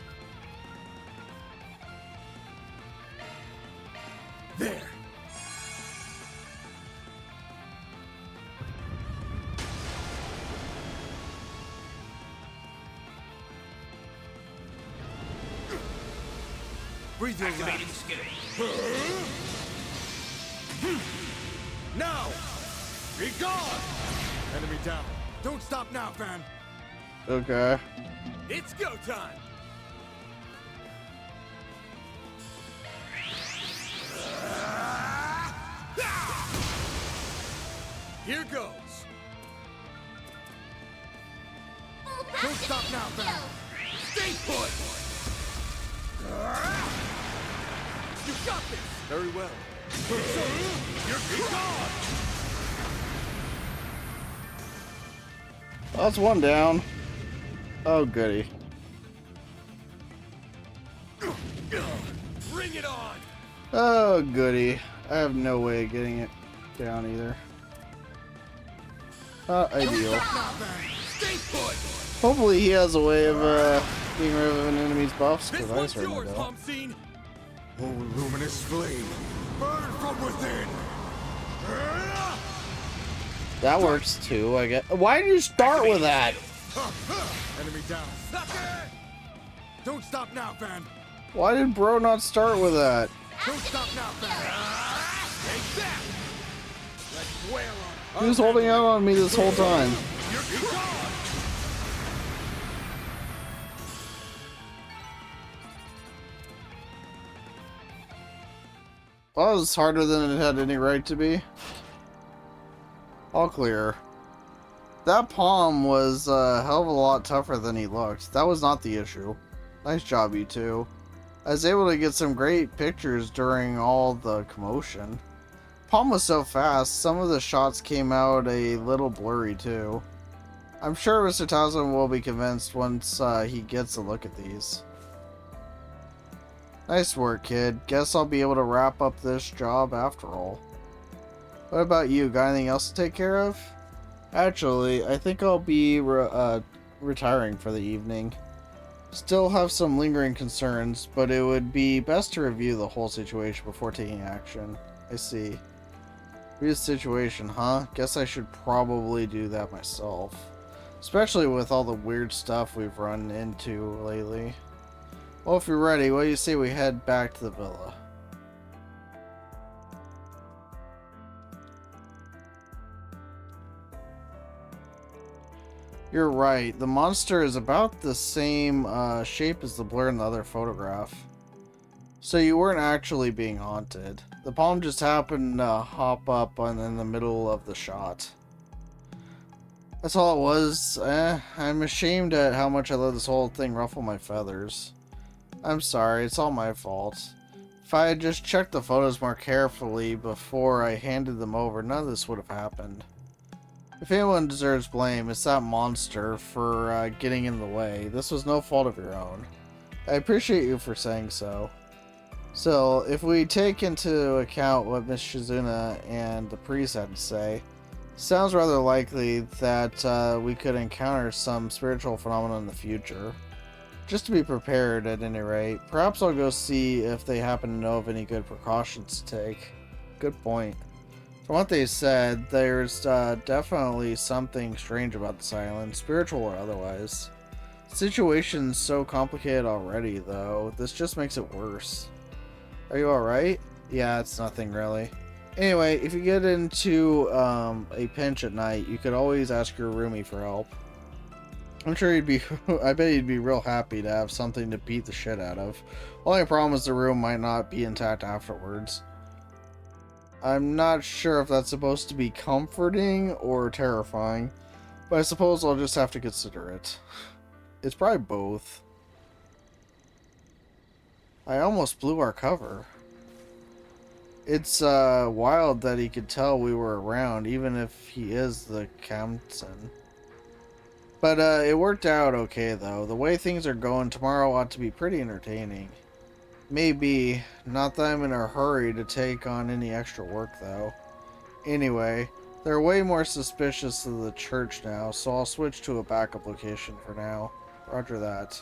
There. Breathe your Activating last. skill. Now! Be gone! Enemy down. Don't stop now, fam. Okay. It's go time! Here goes. Don't stop now, fam. Stay put! You got this! Very well. You're gone! That's one down. Oh, goody. Bring it on! Oh, goody. I have no way of getting it down either. Not ideal. Stay put! Hopefully he has a way of getting rid of an enemy's buffs, because I certainly yours, don't. Pomsine. Oh, luminous flame, burn from within! That works too, I guess. Why did you start with that? Enemy down. Don't stop now, fam. Why did bro not start with that? Don't stop now, fam. Take that. Let's wail on. He was holding out on me this whole time. You're gone. Well, that was harder than it had any right to be. All clear. That palm was a hell of a lot tougher than he looked. That was not the issue. Nice job, you two. I was able to get some great pictures during all the commotion. Palm was so fast, some of the shots came out a little blurry too. I'm sure Mr. Townsend will be convinced once he gets a look at these. Nice work, kid. Guess I'll be able to wrap up this job after all. What about you? Got anything else to take care of? Actually, I think I'll be retiring for the evening. Still have some lingering concerns, but it would be best to review the whole situation before taking action. I see. Review the situation, huh? Guess I should probably do that myself. Especially with all the weird stuff we've run into lately. Well, if you're ready, what do you say we head back to the villa? You're right. The monster is about the same shape as the blur in the other photograph. So you weren't actually being haunted. The palm just happened to hop up in the middle of the shot. That's all it was. I'm ashamed at how much I let this whole thing ruffle my feathers. I'm sorry, it's all my fault. If I had just checked the photos more carefully before I handed them over, none of this would have happened. If anyone deserves blame, it's that monster for getting in the way. This was no fault of your own. I appreciate you for saying so. So, if we take into account what Miss Shizuna and the priest had to say, sounds rather likely that we could encounter some spiritual phenomenon in the future. Just to be prepared at any rate. Perhaps I'll go see if they happen to know of any good precautions to take. Good point. From what they said, there's definitely something strange about this island, spiritual or otherwise. The situation's so complicated already, though. This just makes it worse. Are you alright? Yeah, it's nothing really. Anyway, if you get into a pinch at night, you could always ask your roomie for help. I'm sure he'd be, I bet he'd be real happy to have something to beat the shit out of. Only problem is the room might not be intact afterwards. I'm not sure if that's supposed to be comforting or terrifying, but I suppose I'll just have to consider it. It's probably both. I almost blew our cover. It's wild that he could tell we were around, even if he is the captain. But it worked out okay, though. The way things are going, tomorrow ought to be pretty entertaining. Maybe. Not that I'm in a hurry to take on any extra work, though. Anyway, they're way more suspicious of the church now, so I'll switch to a backup location for now. Roger that.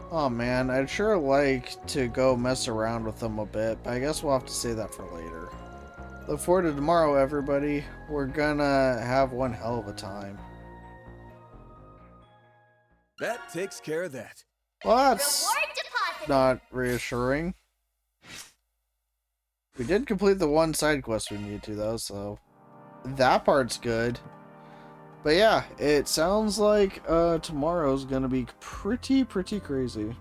Oh man, I'd sure like to go mess around with them a bit, but I guess we'll have to save that for later. Look forward to tomorrow, everybody. We're gonna have one hell of a time. That takes care of that. Well, that's not reassuring. We did complete the one side quest we needed to, though, so that part's good. But yeah, it sounds like tomorrow's gonna be pretty crazy.